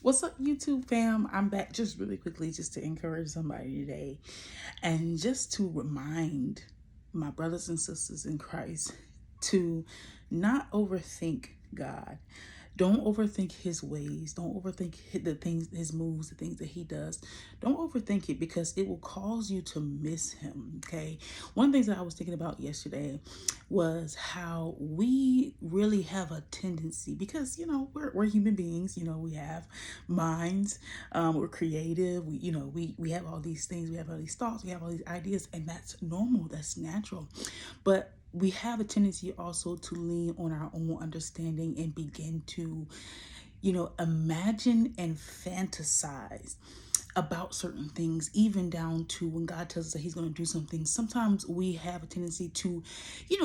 What's up, YouTube fam? I'm back just really quickly just to encourage somebody today and just to remind my brothers and sisters in Christ to not overthink God. Don't overthink his ways. Don't overthink the things, his moves, the things that he does. Don't overthink it because it will cause you to miss him. Okay. One of the things that I was thinking about yesterday was how we really have a tendency, because we're human beings. We have minds. We're creative. We have all these things. We have all these thoughts. We have all these ideas, and that's normal. That's natural. But we have a tendency also to lean on our own understanding and begin to, imagine and fantasize about certain things, even down to when God tells us that he's going to do something. Sometimes we have a tendency to,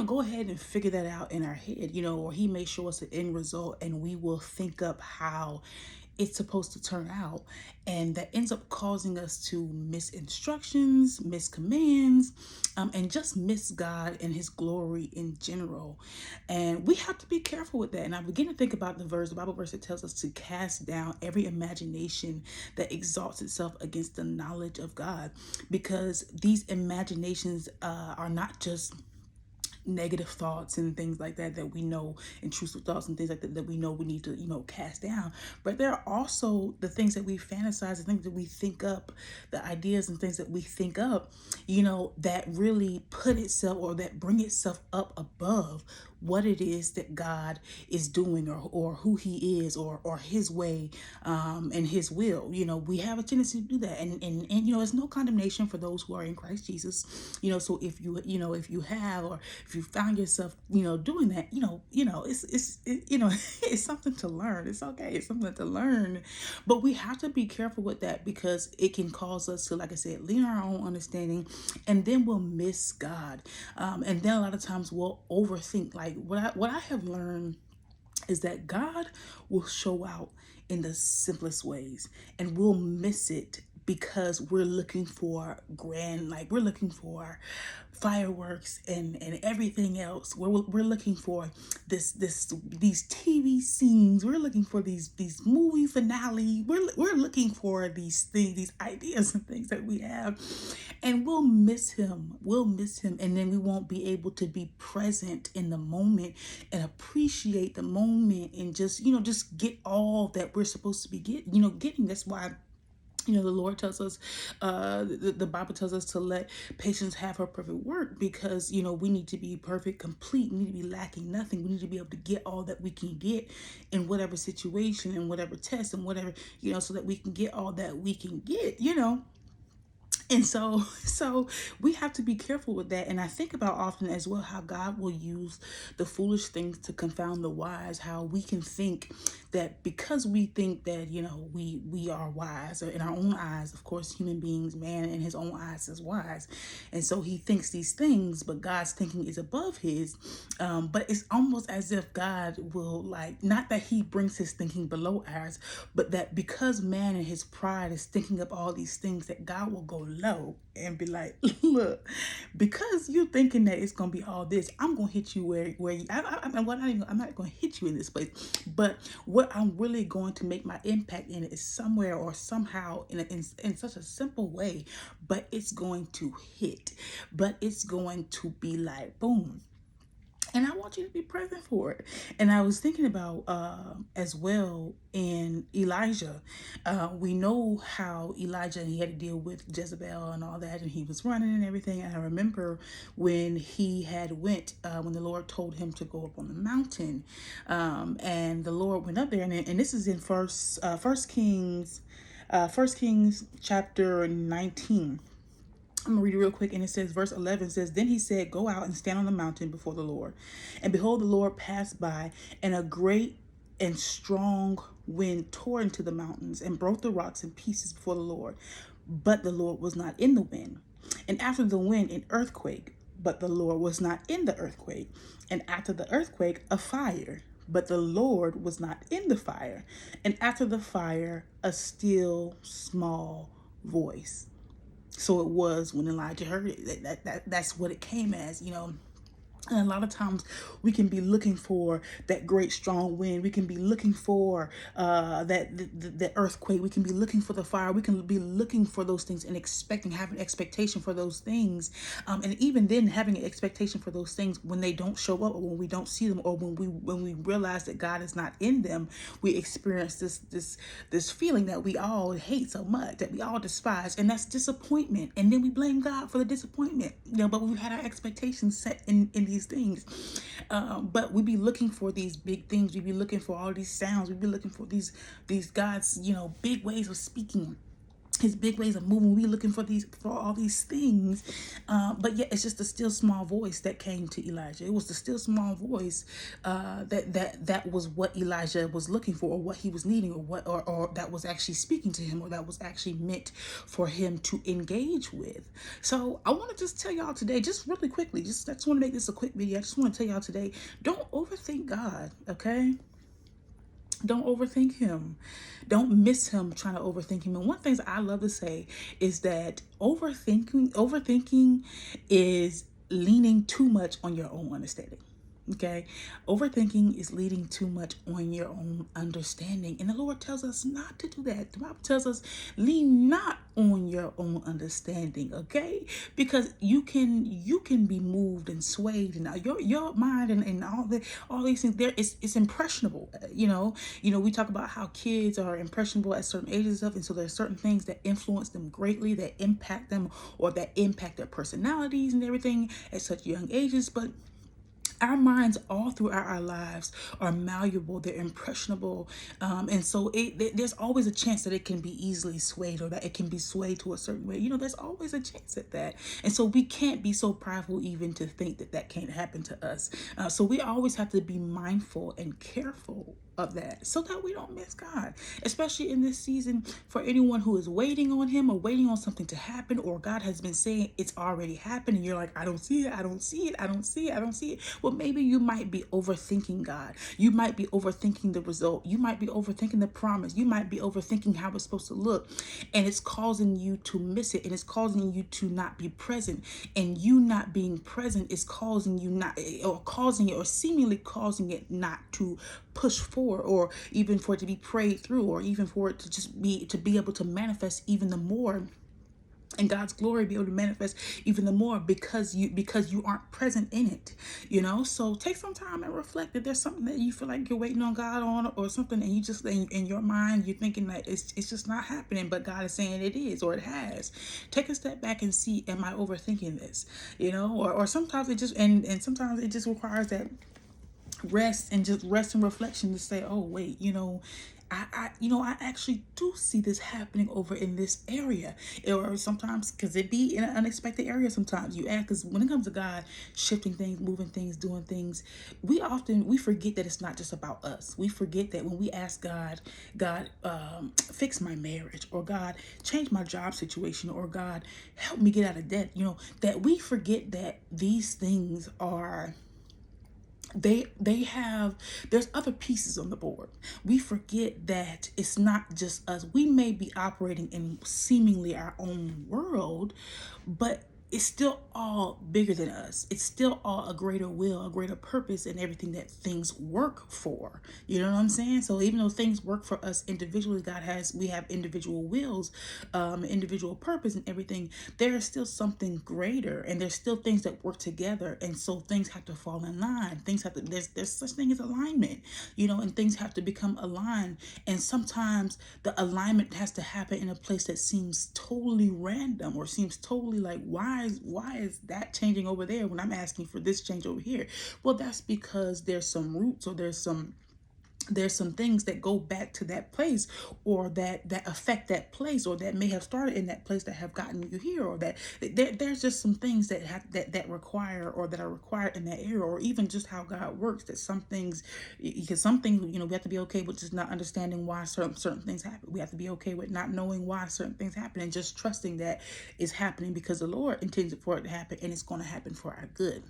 go ahead and figure that out in our head, or he may show us the end result and we will think up how it's supposed to turn out. And that ends up causing us to miss instructions, miss commands, and just miss God and his glory in general. And we have to be careful with that. And I begin to think about the Bible verse that tells us to cast down every imagination that exalts itself against the knowledge of God, because these imaginations are not just negative thoughts and things like that we know, intrusive thoughts and things like that we know we need to cast down, but there are also the things that we fantasize, the things that we think up, the ideas and things that we think up, that really put itself, or that bring itself up above what it is that God is doing, or who he is, or his way, and his will. We have a tendency to do that, and it's no condemnation for those who are in Christ Jesus. So if you have, or if you found yourself doing that, it's something to learn. It's okay, it's something to learn. But we have to be careful with that, because it can cause us to, like I said, lean on our own understanding, and then we'll miss God. And then a lot of times we'll overthink. Like what I have learned is that God will show out in the simplest ways, and we'll miss it because we're looking for grand, like we're looking for fireworks and everything else. We're looking for these TV scenes. We're looking for these movie finale. We're looking for these things, these ideas and things that we have, and we'll miss him. We'll miss him, and then we won't be able to be present in the moment and appreciate the moment, and just get all that we're supposed to be getting. That's why the Lord tells us, the Bible tells us to let patience have her perfect work, because, we need to be perfect, complete. We need to be lacking nothing. We need to be able to get all that we can get in whatever situation and whatever test and whatever, so that we can get all that we can get. And so we have to be careful with that. And I think about often as well how God will use the foolish things to confound the wise. How we can think that because we think that we are wise, or in our own eyes, of course, human beings, man in his own eyes is wise, and so he thinks these things, but God's thinking is above his. But it's almost as if God will, like, not that he brings his thinking below ours, but that because man in his pride is thinking up all these things, that God will go low and be like, look, because you're thinking that it's gonna be all this, I'm gonna hit you where you, I'm not gonna hit you in this place, but what I'm really going to make my impact in it is somewhere or somehow in such a simple way, but it's going to hit, but it's going to be like boom. And I want you to be present for it. And I was thinking about as well in Elijah. We know how Elijah, he had to deal with Jezebel and all that, and he was running and everything. And I remember when he had went, when the Lord told him to go up on the mountain, and the Lord went up there, and this is in First Kings, First Kings chapter 19. I'm gonna read it real quick, and it says, verse 11 says, "Then he said, go out and stand on the mountain before the Lord. And behold, the Lord passed by, and a great and strong wind tore into the mountains and broke the rocks in pieces before the Lord. But the Lord was not in the wind. And after the wind, an earthquake. But the Lord was not in the earthquake. And after the earthquake, a fire. But the Lord was not in the fire. And after the fire, a still small voice." So it was when Elijah heard it. That's what it came as. And a lot of times we can be looking for that great strong wind. We can be looking for that earthquake. We can be looking for the fire. We can be looking for those things and having expectation for those things. And even then, having an expectation for those things when they don't show up, or when we don't see them, or when we realize that God is not in them, we experience this feeling that we all hate so much, that we all despise, and that's disappointment. And then we blame God for the disappointment. But we've had our expectations set in these things. But we be looking for these big things. We be looking for all these sounds. We be looking for these God's, big ways of speaking, his big ways of moving. We looking for all these things, but yet it's just a still small voice that came to Elijah. It was the still small voice that was what Elijah was looking for, or what he was needing, or that was actually speaking to him, or that was actually meant for him to engage with. So I want to just tell y'all today, just really quickly, I just want to make this a quick video. I just want to tell y'all today, don't overthink God, okay? Don't overthink him. Don't miss him trying to overthink him. And one of the things I love to say is that overthinking is leaning too much on your own understanding. Okay, overthinking is leading too much on your own understanding, and the Lord tells us not to do that. The Bible tells us, lean not on your own understanding. Okay, because you can be moved and swayed, and your mind and all these things. It's impressionable. We talk about how kids are impressionable at certain ages and stuff, and so there's certain things that influence them greatly, that impact them, or that impact their personalities and everything at such young ages. But our minds all throughout our lives are malleable, they're impressionable, and so there's always a chance that it can be easily swayed, or that it can be swayed to a certain way. There's always a chance at that. And so we can't be so prideful even to think that that can't happen to us. So we always have to be mindful and careful of that, so that we don't miss God, especially in this season. For anyone who is waiting on him, or waiting on something to happen, or God has been saying it's already happened, and you're like, I don't see it, I don't see it, I don't see it, I don't see it. Well, maybe you might be overthinking God. You might be overthinking the result. You might be overthinking the promise. You might be overthinking how it's supposed to look, and it's causing you to miss it, and it's causing you to not be present. And you not being present is causing you not, or causing it, or seemingly causing it not to push forward, or even for it to be prayed through, or even for it to just be able to manifest even the more, and God's glory be able to manifest even the more, because you aren't present in it. So take some time and reflect. If there's something that you feel like you're waiting on God on, or something, and you just in your mind you're thinking that it's just not happening, but God is saying it is, or it has. Take a step back and see, am I overthinking this? Or sometimes it just and sometimes it just requires that rest and reflection to say, oh wait, I actually do see this happening over in this area. Or sometimes, because it be in an unexpected area, sometimes you ask, because when it comes to God shifting things, moving things, doing things, we forget that it's not just about us. We forget that when we ask God, fix my marriage, or God, change my job situation, or God, help me get out of debt, that we forget that these things are, they have, there's other pieces on the board. We forget that it's not just us. We may be operating in seemingly our own world, but it's still all bigger than us. It's still all a greater will, a greater purpose, and everything that things work for. You know what I'm saying? So even though things work for us individually, we have individual wills, individual purpose and everything, there is still something greater, and there's still things that work together. And so things have to fall in line. Things have to, there's such thing as alignment, and things have to become aligned. And sometimes the alignment has to happen in a place that seems totally random, or seems totally like, why is that changing over there when I'm asking for this change over here? Well, that's because there's some roots, or there's some things that go back to that place, or that affect that place, or that may have started in that place that have gotten you here, or that there's just some things that require, or that are required in that area, or even just how God works, that some things, because some things, we have to be okay with just not understanding why certain things happen. We have to be okay with not knowing why certain things happen, and just trusting that it's happening because the Lord intended for it to happen, and it's going to happen for our good.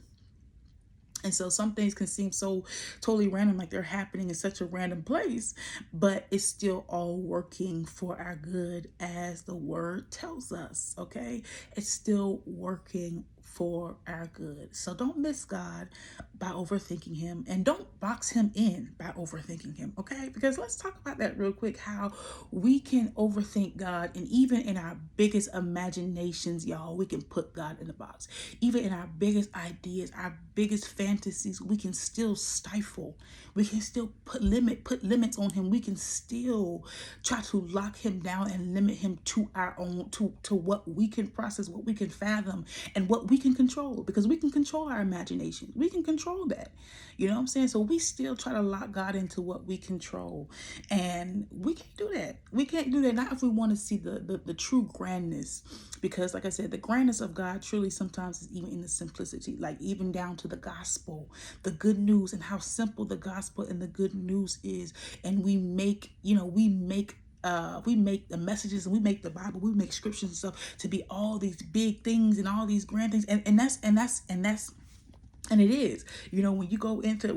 And so some things can seem so totally random, like they're happening in such a random place, but it's still all working for our good, as the word tells us, okay? It's still working for our good. So don't miss God by overthinking him, and don't box him in by overthinking him, okay? Because let's talk about that real quick, how we can overthink God, and even in our biggest imaginations, y'all, we can put God in the box. Even in our biggest ideas, our biggest fantasies, we can still stifle. We can still put limits on him. We can still try to lock him down and limit him to our own, to what we can process, what we can fathom, and what we can control, because we can control our imagination. We can control that. You know what I'm saying? So we still try to lock God into what we control. And we can't do that. We can't do that. Not if we want to see the true grandness. Because like I said, the grandness of God truly sometimes is even in the simplicity, like even down to the gospel, the good news, and how simple the gospel and the good news is. And we make, we make the messages, and we make the Bible, we make scriptures and stuff to be all these big things and all these grand things. And it is, when you go into the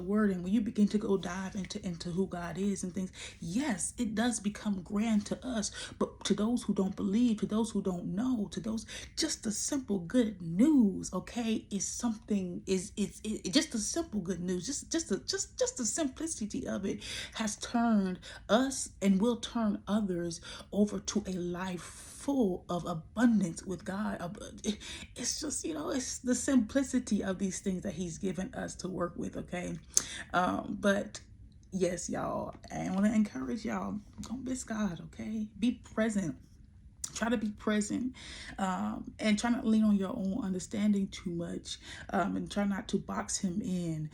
word, and when you begin to go dive into who God is and things, yes, it does become grand to us. But to those who don't believe, to those who don't know, to those, just the simple good news, okay, is something, is it just the simple good news, just the simplicity of it has turned us and will turn others over to a life full of abundance with God. It's just, it's the simplicity of these things that he's given us to work with, okay? But yes, y'all, I want to encourage y'all, don't miss God, okay? Be present. Try to be present, and try not to lean on your own understanding too much, and try not to box him in.